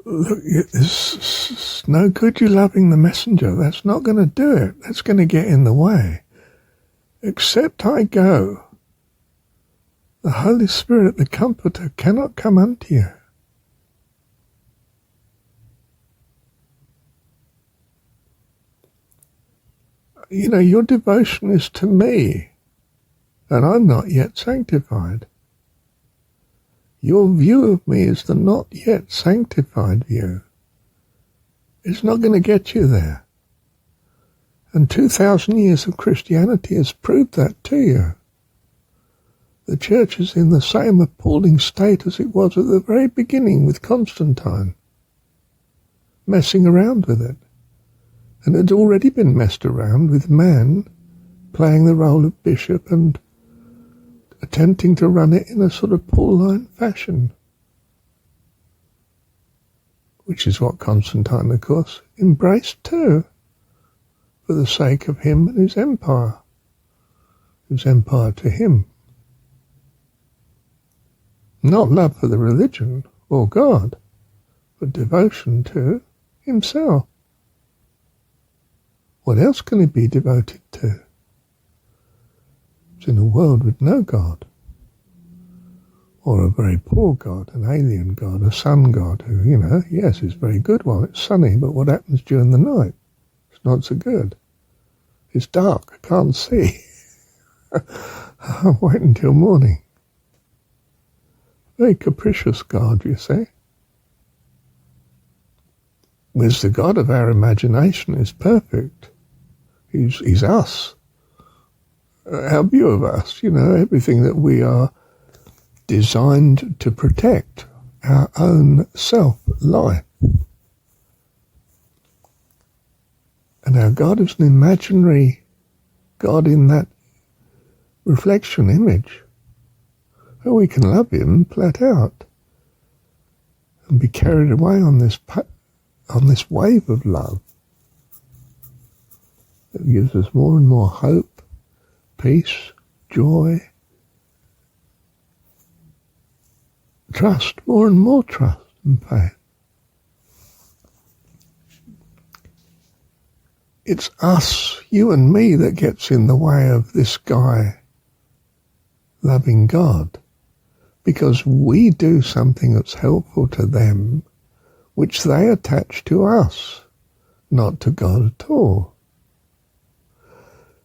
look, it's no good you loving the messenger. That's not going to do it. That's going to get in the way. Except I go, the Holy Spirit, the Comforter, cannot come unto you. You know, your devotion is to me, and I'm not yet sanctified. Your view of me is the not yet sanctified view. It's not going to get you there. And 2,000 years of Christianity has proved that to you. The church is in the same appalling state as it was at the very beginning with Constantine, messing around with it. And it had already been messed around with man playing the role of bishop and attempting to run it in a sort of Pauline fashion, which is what Constantine, of course, embraced too, for the sake of him and his empire to him. Not love for the religion or God, but devotion to himself. What else can he be devoted to? It's in a world with no God, or a very poor God, an alien God, a sun God who, you know, yes, is very good while it's sunny, but what happens during the night? It's not so good. It's dark, I can't see. I'll wait until morning. Very capricious God, you see. Whereas the God of our imagination is perfect. He's us. Our view of us, you know, everything that we are designed to protect, our own self-life. And our God is an imaginary God in that reflection image. And we can love him flat out and be carried away on this wave of love that gives us more and more hope, peace, joy, trust, more and more trust and faith. It's us, you and me, that gets in the way of this guy loving God, because we do something that's helpful to them, which they attach to us, not to God at all.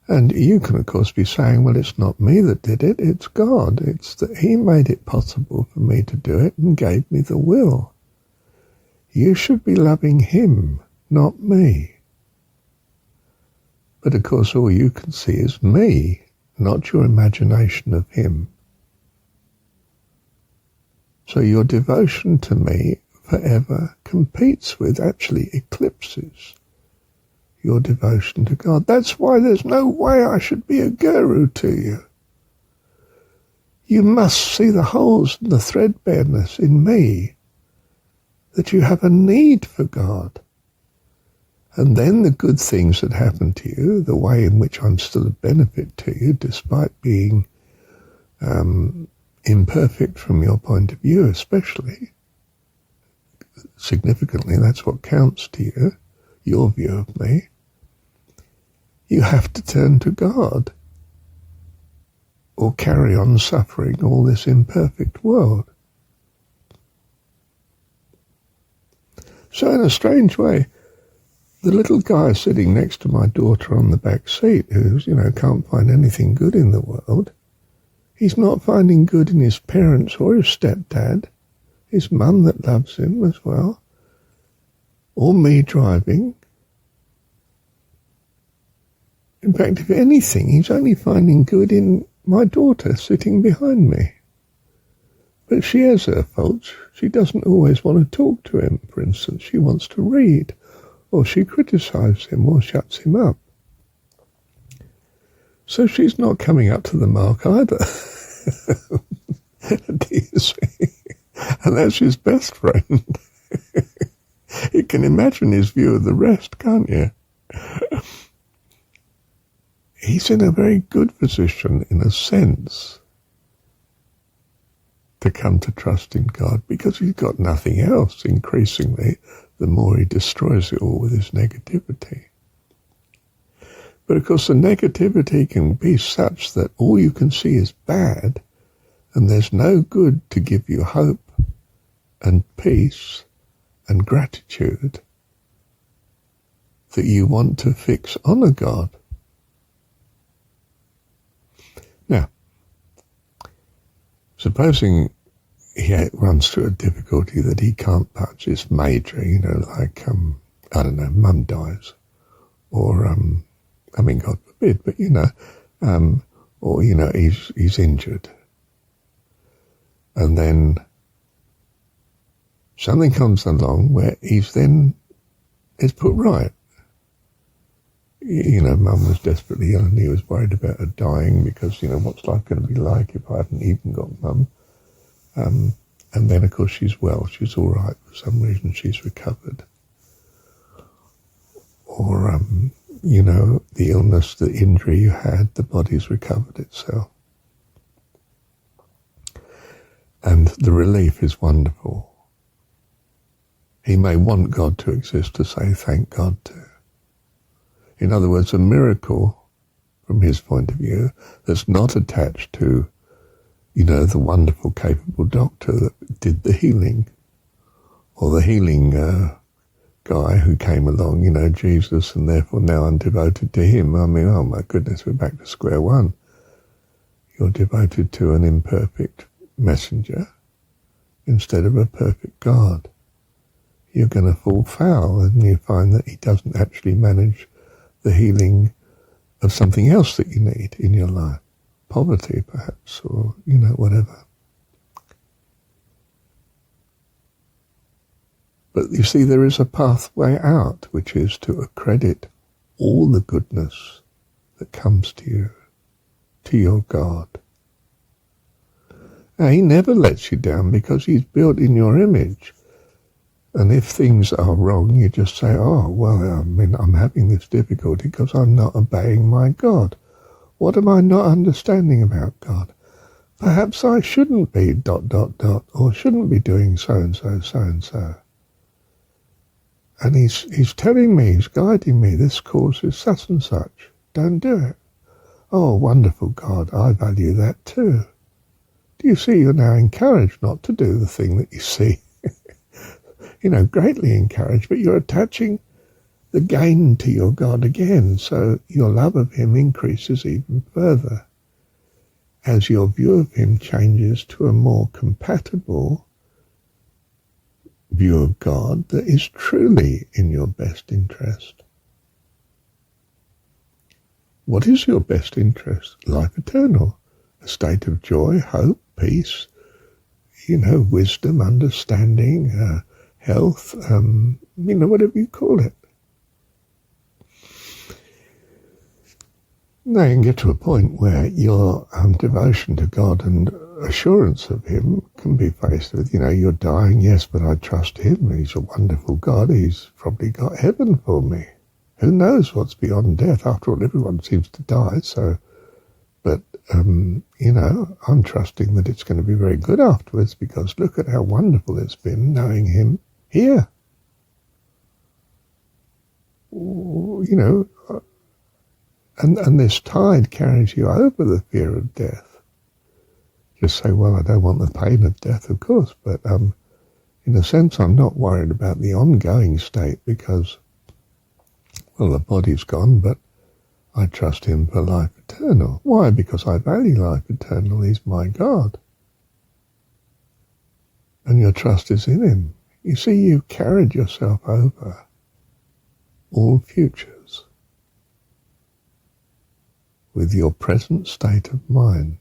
And you can, of course, be saying, well, it's not me that did it, it's God. It's that he made it possible for me to do it and gave me the will. You should be loving him, not me. But, of course, all you can see is me, not your imagination of him. So your devotion to me forever competes with, actually eclipses, your devotion to God. That's why there's no way I should be a guru to you. You must see the holes and the threadbareness in me, that you have a need for God. And then the good things that happen to you, the way in which I'm still a benefit to you, despite being imperfect from your point of view, especially, significantly, that's what counts to you, your view of me. You have to turn to God or carry on suffering all this imperfect world. So in a strange way, the little guy sitting next to my daughter on the back seat, who's, you know, can't find anything good in the world, he's not finding good in his parents or his stepdad, his mum that loves him as well, or me driving. In fact, if anything, he's only finding good in my daughter sitting behind me. But she has her faults. She doesn't always want to talk to him, for instance. She wants to read, or she criticises him, or shuts him up. So she's not coming up to the mark either. Do you see? And that's his best friend. You can imagine his view of the rest, can't you? He's in a very good position, in a sense, to come to trust in God, because he's got nothing else. Increasingly, the more he destroys it all with his negativity. But of course the negativity can be such that all you can see is bad, and there's no good to give you hope and peace and gratitude that you want to fix on a God. Now, supposing he runs through a difficulty that he can't touch, it's major, like, I don't know, mum dies, or, God forbid, but, or, he's injured. And then something comes along where he's put right. Mum was desperately ill and he was worried about her dying because, what's life going to be like if I hadn't even got mum? And then, of course, she's well. She's all right. For some reason, she's recovered. Or, the illness, the injury you had, the body's recovered itself. And the relief is wonderful. He may want God to exist to say thank God to. In other words, a miracle, from his point of view, that's not attached to, the wonderful, capable doctor that did the healing, or the healing guy who came along, Jesus, and therefore now I'm devoted to him. I mean, oh my goodness, we're back to square one. You're devoted to an imperfect messenger instead of a perfect God. You're going to fall foul, and you find that he doesn't actually manage the healing of something else that you need in your life. Poverty, perhaps, or, whatever. But you see, there is a pathway out, which is to accredit all the goodness that comes to you, to your God. Now, he never lets you down because he's built in your image. And if things are wrong, you just say, I'm having this difficulty because I'm not obeying my God. What am I not understanding about God? Perhaps I shouldn't be ... or shouldn't be doing so-and-so, so-and-so. And he's telling me, he's guiding me, this causes such and such. Don't do it. Oh, wonderful God, I value that too. Do you see, you're now encouraged not to do the thing that you see. Greatly encouraged, but you're attaching the gain to your God again, so your love of him increases even further as your view of him changes to a more compatible view of God that is truly in your best interest. What is your best interest? Life eternal, a state of joy, hope, peace, wisdom, understanding, health, whatever you call it. Now you can get to a point where your devotion to God and assurance of him can be faced with, you're dying, yes, but I trust him. He's a wonderful God. He's probably got heaven for me. Who knows what's beyond death? After all, everyone seems to die, so... But, I'm trusting that it's going to be very good afterwards because look at how wonderful it's been knowing him here. And this tide carries you over the fear of death. Just say, well, I don't want the pain of death, of course, but in a sense I'm not worried about the ongoing state because, well, the body's gone, but I trust him for life eternal. Why? Because I value life eternal. He's my God. And your trust is in him. You see, you've carried yourself over all futures with your present state of mind.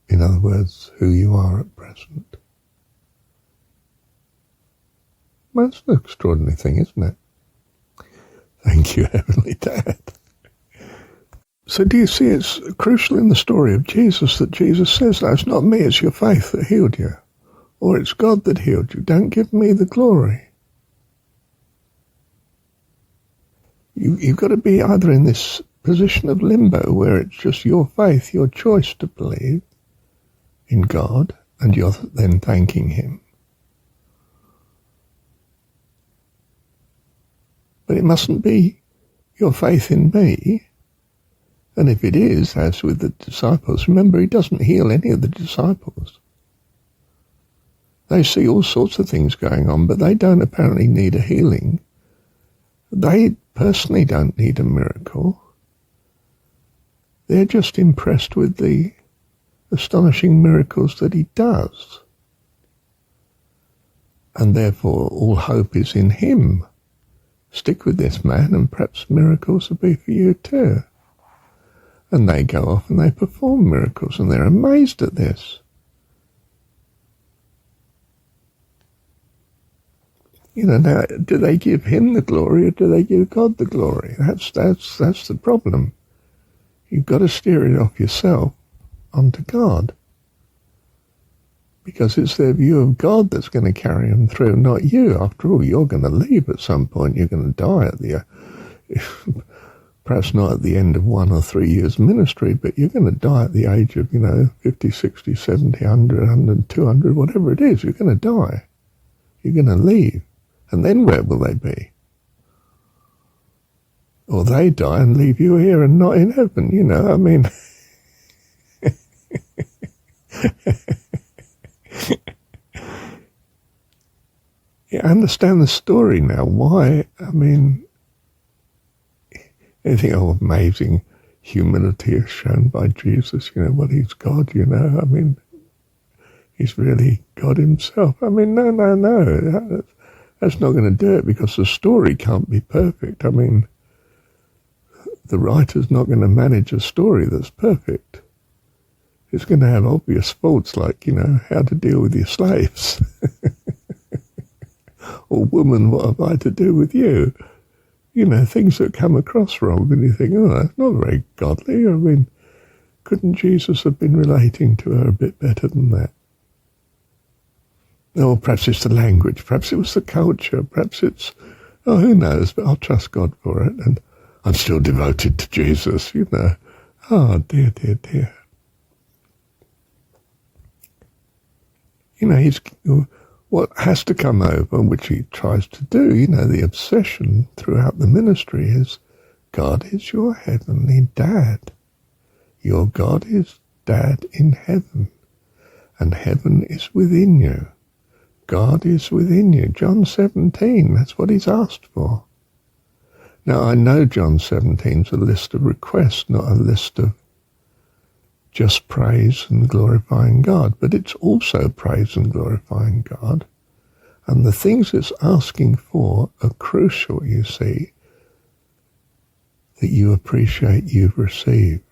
In other words, who you are at present. Well, that's an extraordinary thing, isn't it? Thank you, Heavenly Dad. So do you see it's crucial in the story of Jesus that Jesus says, no, it's not me, it's your faith that healed you. Or it's God that healed you. Don't give me the glory. You've got to be either in this position of limbo where it's just your faith, your choice to believe in God, and you're then thanking him. But it mustn't be your faith in me. And if it is, as with the disciples, remember, he doesn't heal any of the disciples. They see all sorts of things going on, but they don't apparently need a healing. They personally don't need a miracle. They're just impressed with the astonishing miracles that he does. And therefore all hope is in him. Stick with this man and perhaps miracles will be for you too. And they go off and they perform miracles and they're amazed at this. Now, do they give him the glory or do they give God the glory? That's the problem. You've got to steer it off yourself onto God. Because it's their view of God that's going to carry them through, not you. After all, you're going to leave at some point. You're going to die at the, perhaps not at the end of 1 or 3 years ministry, but you're going to die at the age of, 50, 60, 70, 100, 100, 200, whatever it is. You're going to die. You're going to leave. And then where will they be? Or they die and leave you here and not in heaven, Yeah, I understand the story now. Why? Anything amazing humility is shown by Jesus, what he's God, he's really God himself. No. That's not going to do it because the story can't be perfect. The writer's not going to manage a story that's perfect. It's going to have obvious faults like, how to deal with your slaves. Or, woman, what have I to do with you? Things that come across wrong and you think, that's not very godly. Couldn't Jesus have been relating to her a bit better than that? Or perhaps it's the language, perhaps it was the culture, perhaps it's, who knows, but I'll trust God for it, and I'm still devoted to Jesus, Oh, dear, dear, dear. What has to come over, which he tries to do, the obsession throughout the ministry is, God is your heavenly dad. Your God is dad in heaven, and heaven is within you. God is within you. John 17, that's what he's asked for. Now, I know John 17 is a list of requests, not a list of just praise and glorifying God, but it's also praise and glorifying God. And the things it's asking for are crucial, you see, that you appreciate you've received.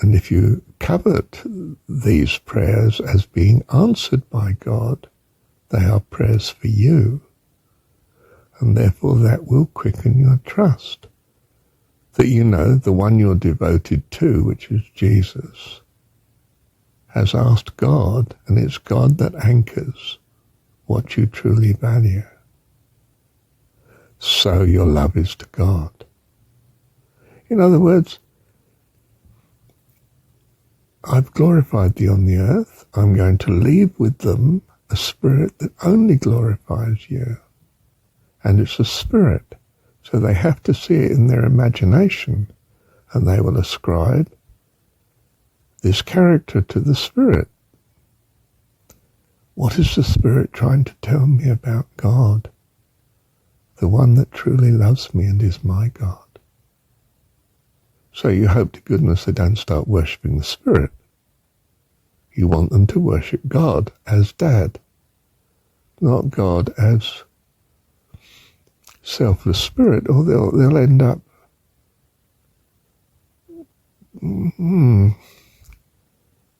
And if you covet these prayers as being answered by God, they are prayers for you. And therefore that will quicken your trust. That the one you're devoted to, which is Jesus, has asked God, and it's God that anchors what you truly value. So your love is to God. In other words, I've glorified thee on the earth. I'm going to leave with them a spirit that only glorifies you. And it's a spirit. So they have to see it in their imagination, and they will ascribe this character to the spirit. What is the spirit trying to tell me about God? The one that truly loves me and is my God. So you hope to goodness they don't start worshipping the spirit. You want them to worship God as Dad, not God as selfless spirit, or they'll end up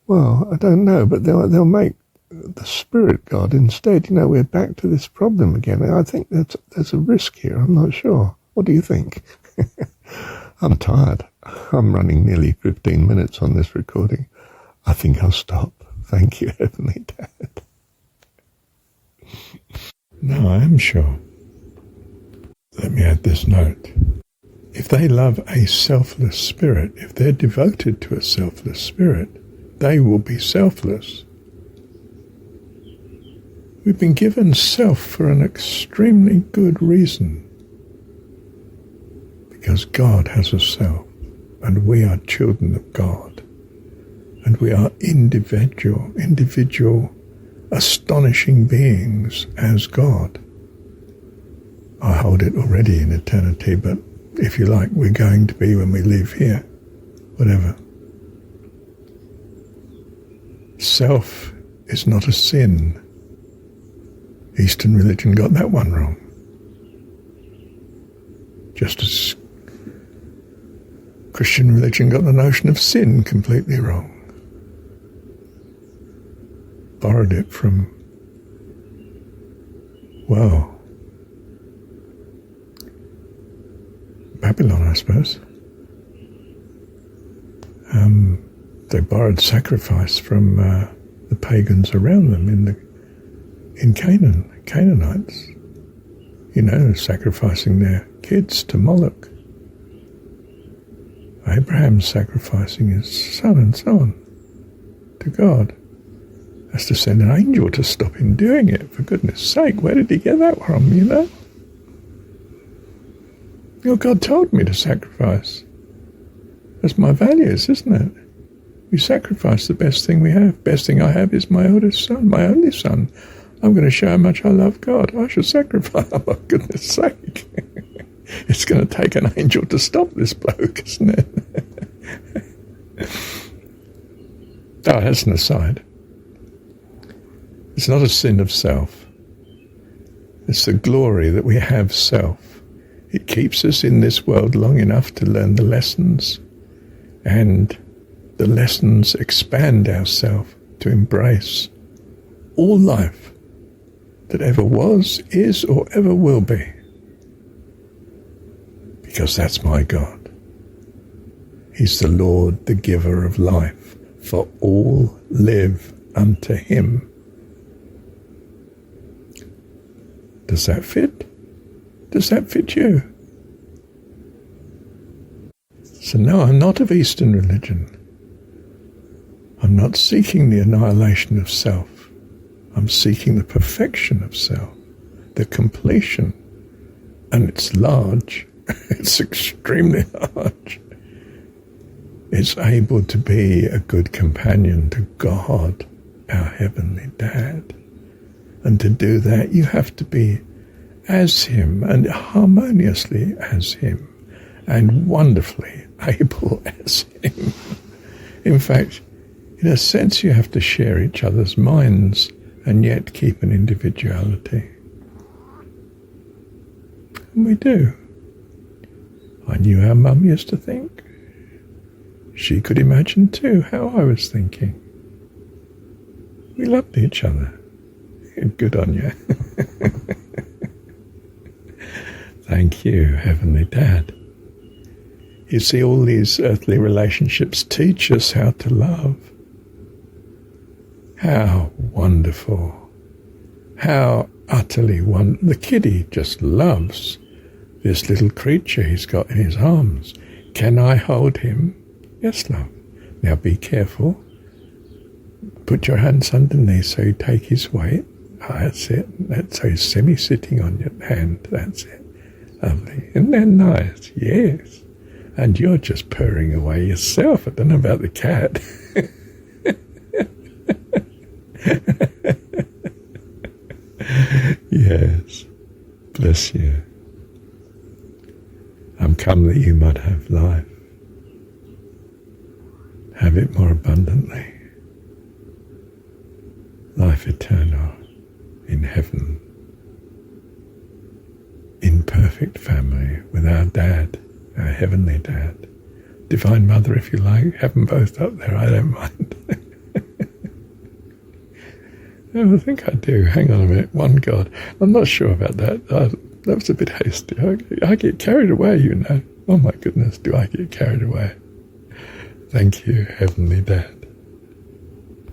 well, I don't know, but they'll make the spirit God instead. We're back to this problem again. I think there's a risk here. I'm not sure. What do you think? I'm tired. I'm running nearly 15 minutes on this recording. I think I'll stop. Thank you, Heavenly Dad. No, I am sure. Let me add this note. If they love a selfless spirit, if they're devoted to a selfless spirit, they will be selfless. We've been given self for an extremely good reason. Because God has a self, and we are children of God, and we are individual, astonishing beings as God. I hold it already in eternity, but if you like, we're going to be when we live here, whatever. Self is not a sin. Eastern religion got that one wrong. Just as Christian religion got the notion of sin completely wrong. Borrowed it from, well, Babylon, I suppose. They borrowed sacrifice from the pagans around them in Canaan, Canaanites. You know, sacrificing their kids to Moloch. Abraham sacrificing his son and so on to God. Has to send an angel to stop him doing it, for goodness sake. Where did he get that from, you know? Well, God told me to sacrifice. That's my values, isn't it? We sacrifice the best thing we have. Best thing I have is my oldest son, my only son. I'm going to show how much I love God. I should sacrifice. Oh, for goodness sake. It's going to take an angel to stop this bloke, isn't it? Oh, that's an aside. It's not a sin of self. It's the glory that we have self. It keeps us in this world long enough to learn the lessons, and the lessons expand ourself to embrace all life that ever was, is, or ever will be. Because that's my God. He's the Lord, the giver of life, for all live unto him. Does that fit? Does that fit you? So no, I'm not of Eastern religion. I'm not seeking the annihilation of self. I'm seeking the perfection of self, the completion. And it's large. It's extremely large. It's able to be a good companion to God, our Heavenly Dad. And to do that, you have to be as him, and harmoniously as him, and wonderfully able as him. In fact, in a sense, you have to share each other's minds and yet keep an individuality. And we do. I knew how Mum used to think. She could imagine too how I was thinking. We loved each other. Good on you. Thank you, Heavenly Dad. You see, all these earthly relationships teach us how to love. How wonderful. How utterly wonderful. The kiddie just loves this little creature he's got in his arms. Can I hold him? Yes, love. Now be careful. Put your hands underneath so you take his weight. Oh, that's it. That's so he's semi-sitting on your hand. That's it. Lovely. Isn't that nice? Yes. And you're just purring away yourself. I don't know about the cat. Yes. Bless you. I'm come that you might have life. Have it more abundantly. Life eternal in heaven. In perfect family with our Dad, our Heavenly Dad. Divine Mother, if you like. Have them both up there, I don't mind. Oh, I think I do. Hang on a minute. One God. I'm not sure about that. That was a bit hasty. I get carried away, you know. Oh my goodness, do I get carried away. Thank you, Heavenly Dad.